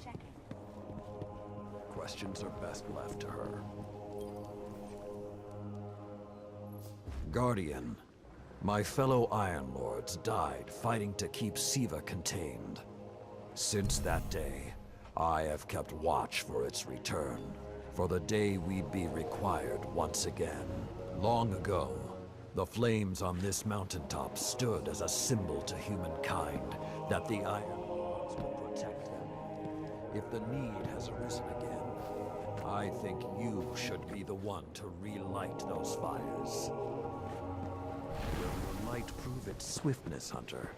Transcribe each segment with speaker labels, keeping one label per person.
Speaker 1: Checking.
Speaker 2: Questions are best left to her. Guardian, my fellow Iron Lords died fighting to keep Siva contained. Since that day, I have kept watch for its return, for the day we'd be required once again. Long ago, the flames on this mountaintop stood as a symbol to humankind that the Iron Lords would protect them. If the need has arisen again, I think you should be the one to relight those fires. Will your light prove its swiftness, Hunter?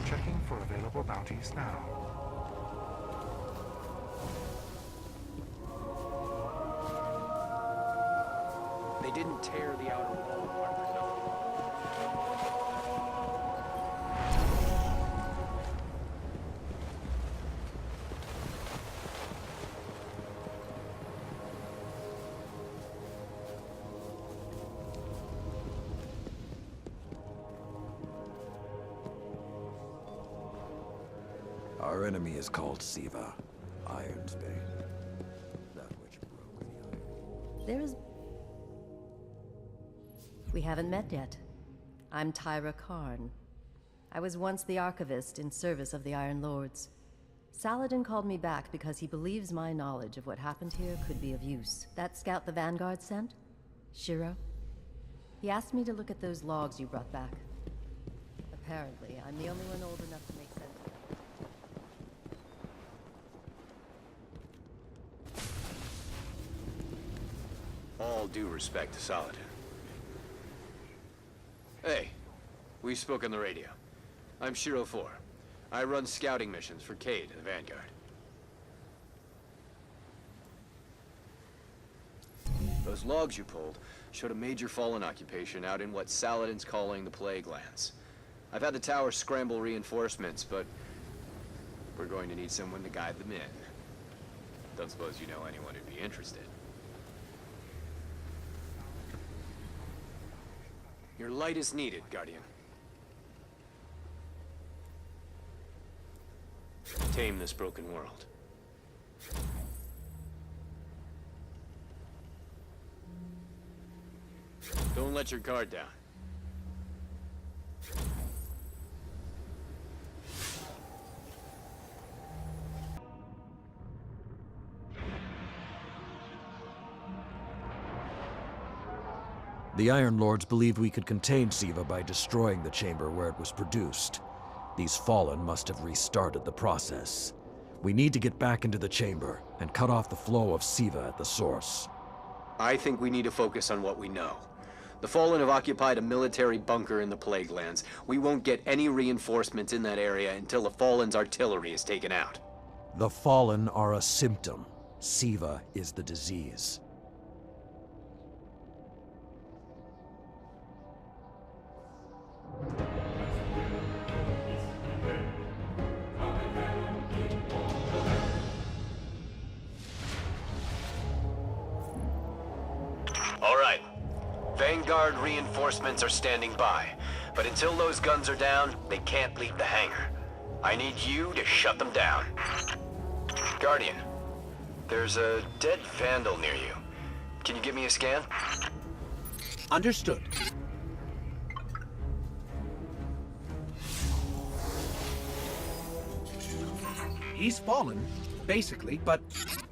Speaker 3: Checking for available bounties now.
Speaker 4: They didn't tear the outer wall apart for nothing.
Speaker 2: Our enemy is called Siva, Iron's Bane. That which broke the iron.
Speaker 5: There's... We haven't met yet. I'm Tyra Karn. I was once the Archivist in service of the Iron Lords. Saladin called me back because he believes my knowledge of what happened here could be of use. That scout the Vanguard sent? Shiro? He asked me to look at those logs you brought back. Apparently, I'm the only one old enough to make sense of them.
Speaker 4: All due respect to Saladin. Hey, we spoke on the radio. I'm Shiro 4. I run scouting missions for Cade and the Vanguard. Those logs you pulled showed a major Fallen occupation out in what Saladin's calling the Plaguelands. I've had the tower scramble reinforcements, but we're going to need someone to guide them in. Don't suppose you know anyone who'd be interested. Your light is needed, Guardian. Tame this broken world. Don't let your guard down.
Speaker 2: The Iron Lords believed we could contain Siva by destroying the chamber where it was produced. These Fallen must have restarted the process. We need to get back into the chamber and cut off the flow of Siva at the source.
Speaker 4: I think we need to focus on what we know. The Fallen have occupied a military bunker in the Plaguelands. We won't get any reinforcements in that area until the Fallen's artillery is taken out.
Speaker 2: The Fallen are a symptom. Siva is the disease.
Speaker 4: All right. Vanguard reinforcements are standing by, but until those guns are down, they can't leave the hangar. I need you to shut them down. Guardian, there's a dead Vandal near you. Can you give me a scan?
Speaker 6: Understood. He's fallen, basically, but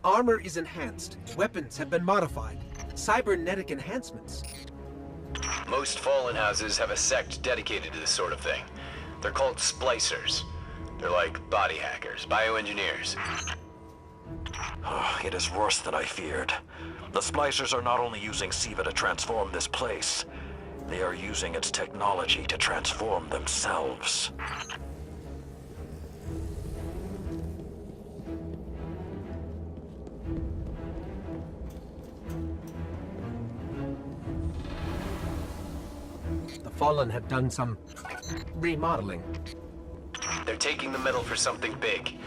Speaker 6: armor is enhanced. Weapons have been modified. Cybernetic enhancements.
Speaker 4: Most Fallen houses have a sect dedicated to this sort of thing. They're called splicers. They're like body hackers, bioengineers.
Speaker 2: It is worse than I feared. The Splicers are not only using Siva to transform this place, They are using its technology to transform themselves.
Speaker 6: The Fallen have done some remodeling.
Speaker 4: They're taking the metal for something big.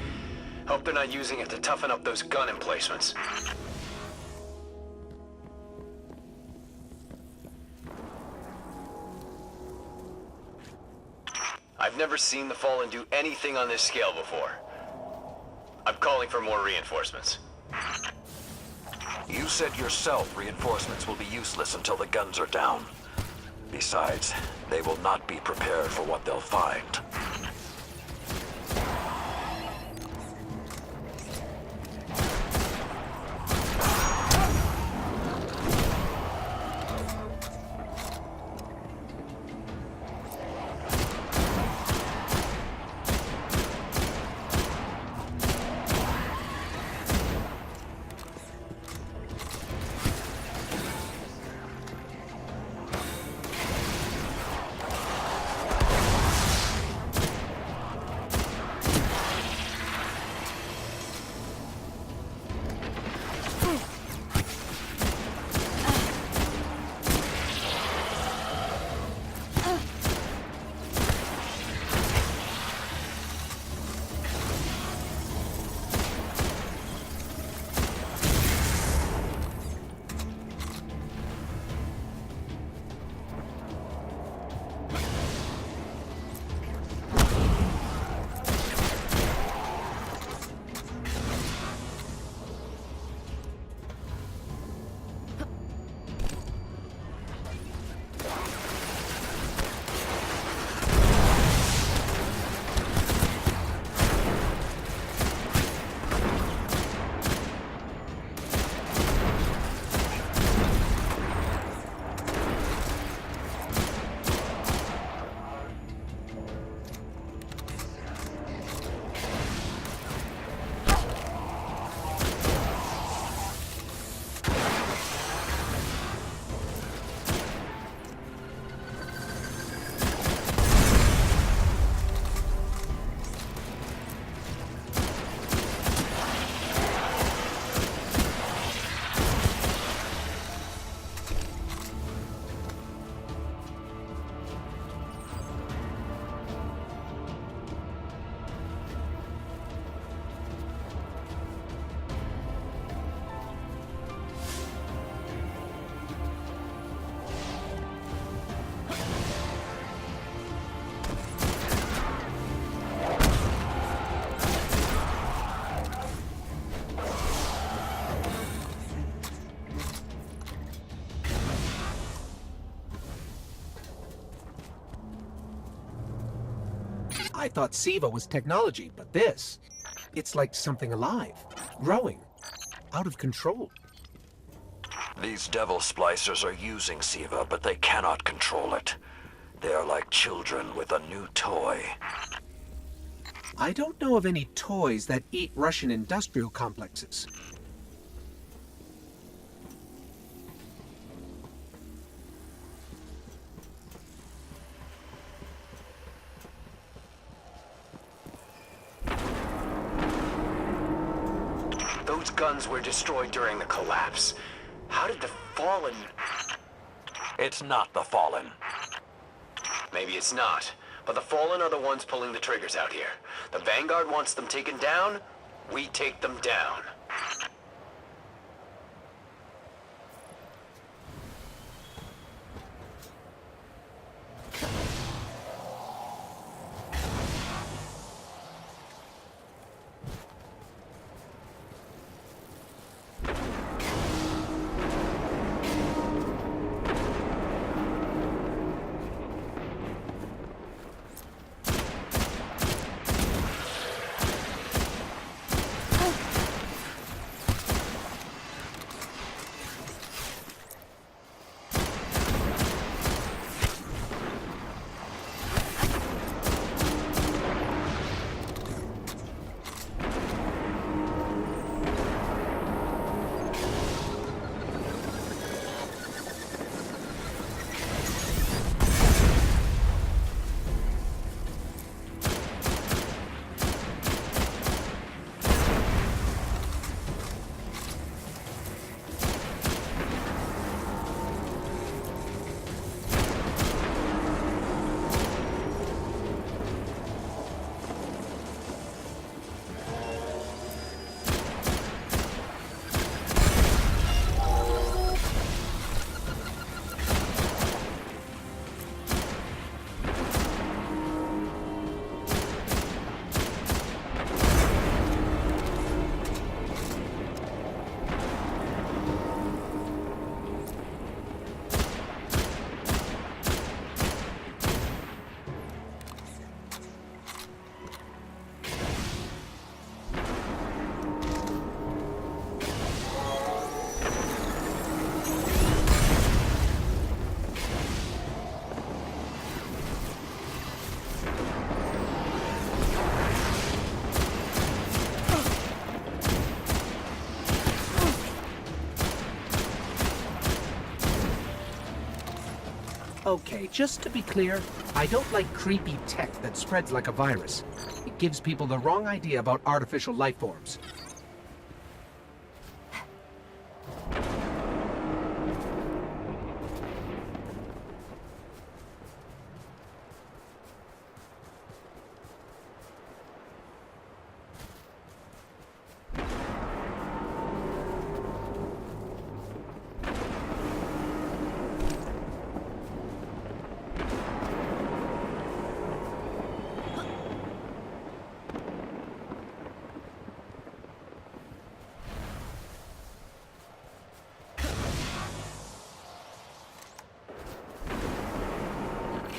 Speaker 4: Hope they're not using it to toughen up those gun emplacements. I've never seen the Fallen do anything on this scale before. I'm calling for more reinforcements.
Speaker 2: You said yourself reinforcements will be useless until the guns are down. Besides, they will not be prepared for what they'll find.
Speaker 6: I thought Siva was technology, but this, it's like something alive, growing, out of control.
Speaker 2: These devil splicers are using Siva, but they cannot control it. They are like children with a new toy.
Speaker 6: I don't know of any toys that eat Russian industrial complexes.
Speaker 4: Those guns were destroyed during the collapse. How did the Fallen...
Speaker 2: It's not the Fallen.
Speaker 4: Maybe it's not, but the Fallen are the ones pulling the triggers out here. The Vanguard wants them taken down, we take them down.
Speaker 6: Okay, just to be clear, I don't like creepy tech that spreads like a virus. It gives people the wrong idea about artificial life forms.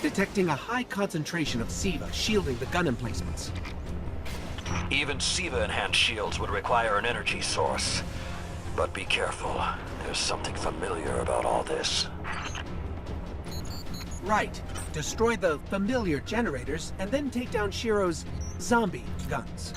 Speaker 6: Detecting a high concentration of SIVA shielding the gun emplacements.
Speaker 2: Even SIVA-enhanced shields would require an energy source. But be careful. There's something familiar about all this.
Speaker 6: Right. Destroy the familiar generators and then take down Shiro's zombie guns.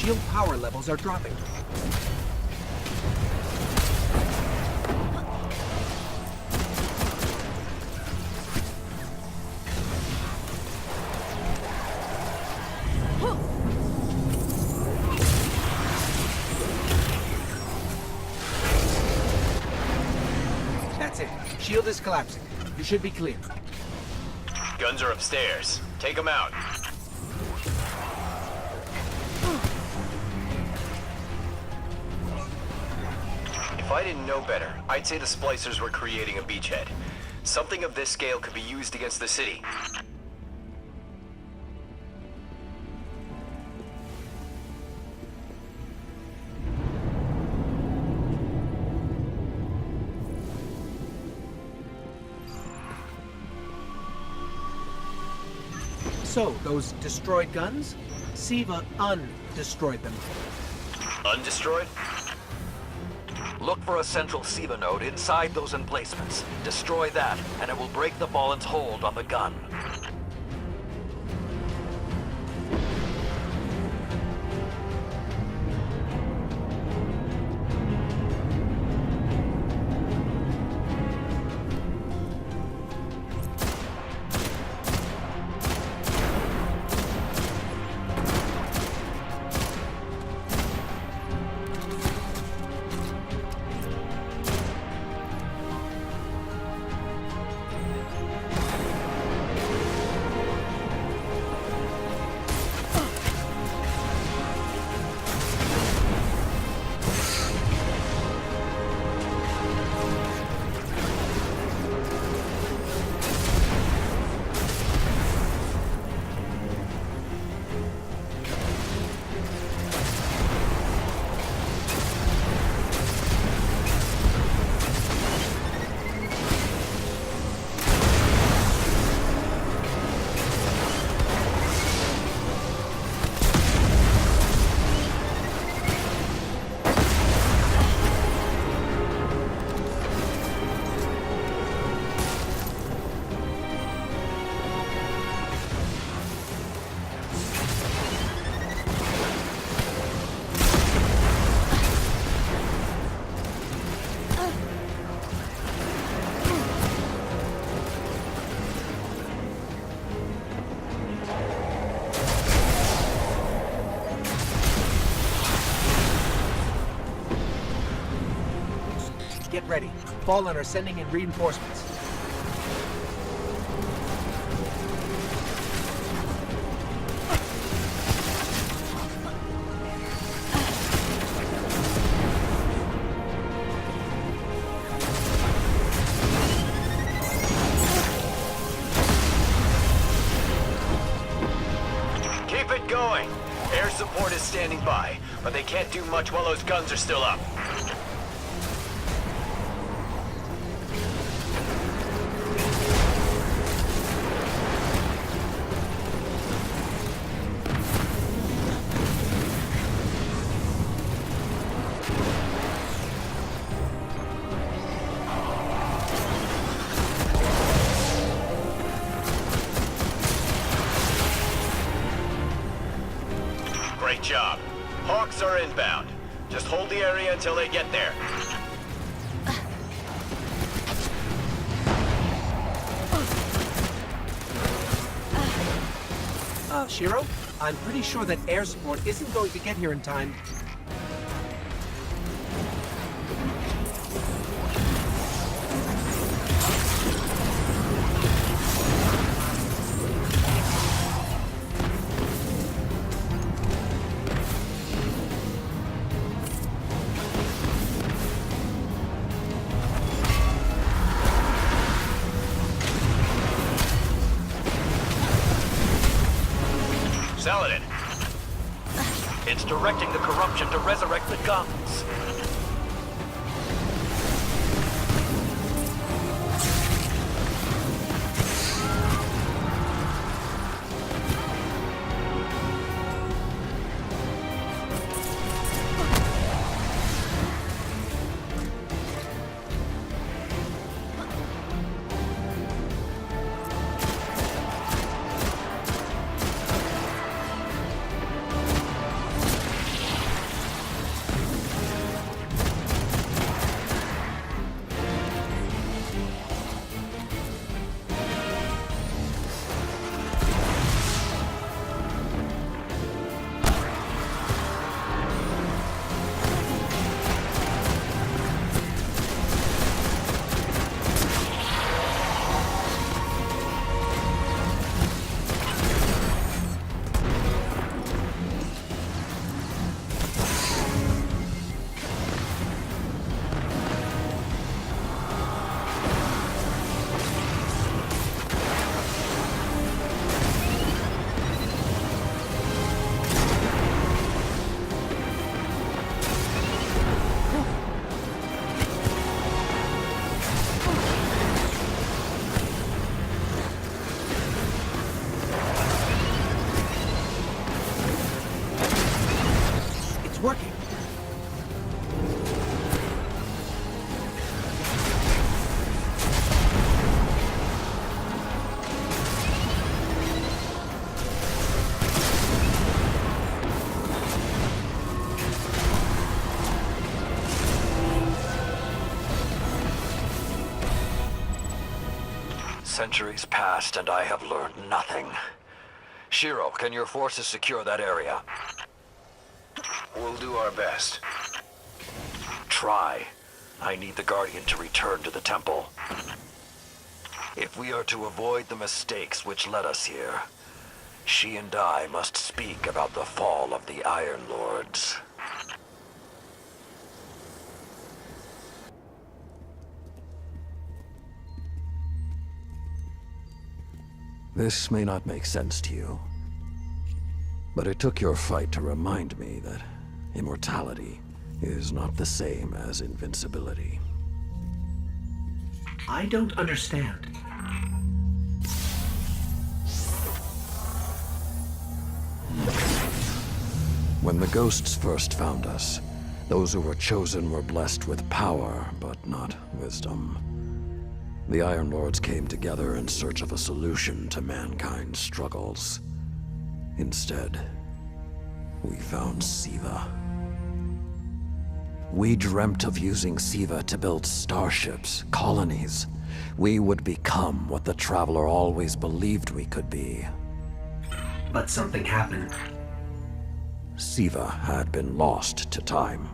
Speaker 6: Shield power levels are dropping. Shield is collapsing. You should be clear.
Speaker 4: Guns are upstairs. Take them out. If I didn't know better, I'd say the splicers were creating a beachhead. Something of this scale could be used against the city.
Speaker 6: So, those destroyed guns? Siva undestroyed them.
Speaker 4: Undestroyed?
Speaker 2: Look for a central SIVA node inside those emplacements. Destroy that, and it will break the Fallen's hold on the gun.
Speaker 6: Get ready. Fallen are sending in reinforcements.
Speaker 4: Keep it going. Air support is standing by, but they can't do much while those guns are still up. Great job. Hawks are inbound. Just hold the area until they get there.
Speaker 6: Shiro, I'm pretty sure that air support isn't going to get here in time.
Speaker 4: Saladin.
Speaker 2: It's directing the corruption to resurrect the guns. Centuries passed and I have learned nothing. Shiro, can your forces secure that area?
Speaker 4: We'll do our best.
Speaker 2: Try. I need the Guardian to return to the temple. If we are to avoid the mistakes which led us here, she and I must speak about the fall of the Iron Lords. This may not make sense to you, but it took your fight to remind me that immortality is not the same as invincibility.
Speaker 6: I don't understand.
Speaker 2: When the ghosts first found us, those who were chosen were blessed with power, but not wisdom. The Iron Lords came together in search of a solution to mankind's struggles. Instead, we found Siva. We dreamt of using Siva to build starships, colonies. We would become what the Traveler always believed we could be.
Speaker 6: But something happened.
Speaker 2: Siva had been lost to time.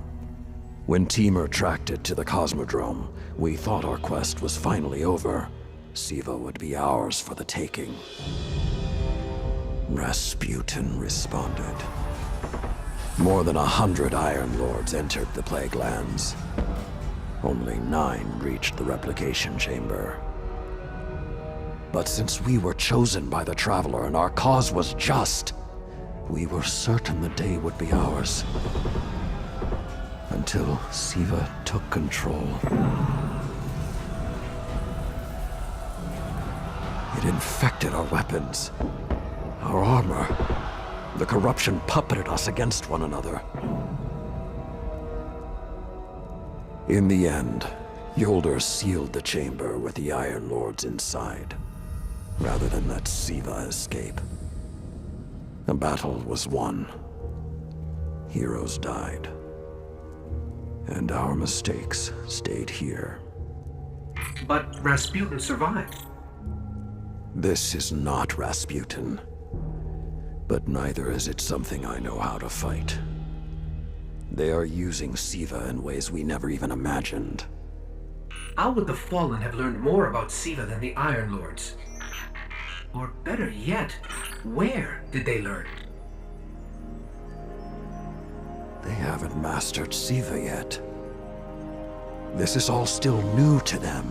Speaker 2: When Temur tracked it to the Cosmodrome, we thought our quest was finally over. Siva would be ours for the taking. Rasputin responded. More than 100 Iron Lords entered the Plaguelands. Only 9 reached the replication chamber. But since we were chosen by the Traveler and our cause was just, we were certain the day would be ours. Until Siva took control. It infected our weapons, our armor. The corruption puppeted us against one another. In the end, Yolder sealed the chamber with the Iron Lords inside, rather than let Siva escape. The battle was won. Heroes died. And our mistakes stayed here.
Speaker 6: But Rasputin survived.
Speaker 2: This is not Rasputin. But neither is it something I know how to fight. They are using Siva in ways we never even imagined.
Speaker 6: How would the Fallen have learned more about Siva than the Iron Lords? Or better yet, where did they learn?
Speaker 2: They haven't mastered Siva yet. This is all still new to them.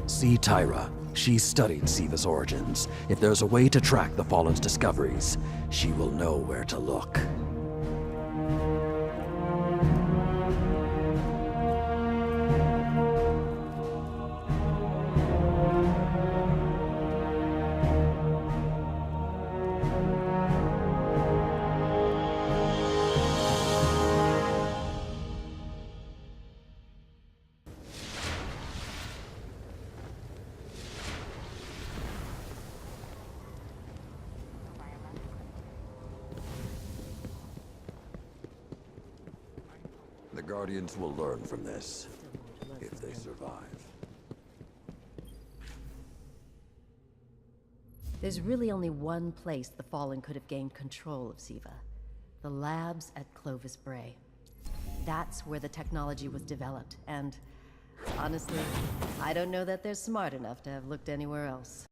Speaker 2: See Tyra. She studied Siva's origins. If there's a way to track the Fallen's discoveries, she will know where to look. The Guardians will learn from this, if they survive.
Speaker 5: There's really only one place the Fallen could have gained control of Siva. The labs at Clovis Bray. That's where the technology was developed, and honestly, I don't know that they're smart enough to have looked anywhere else.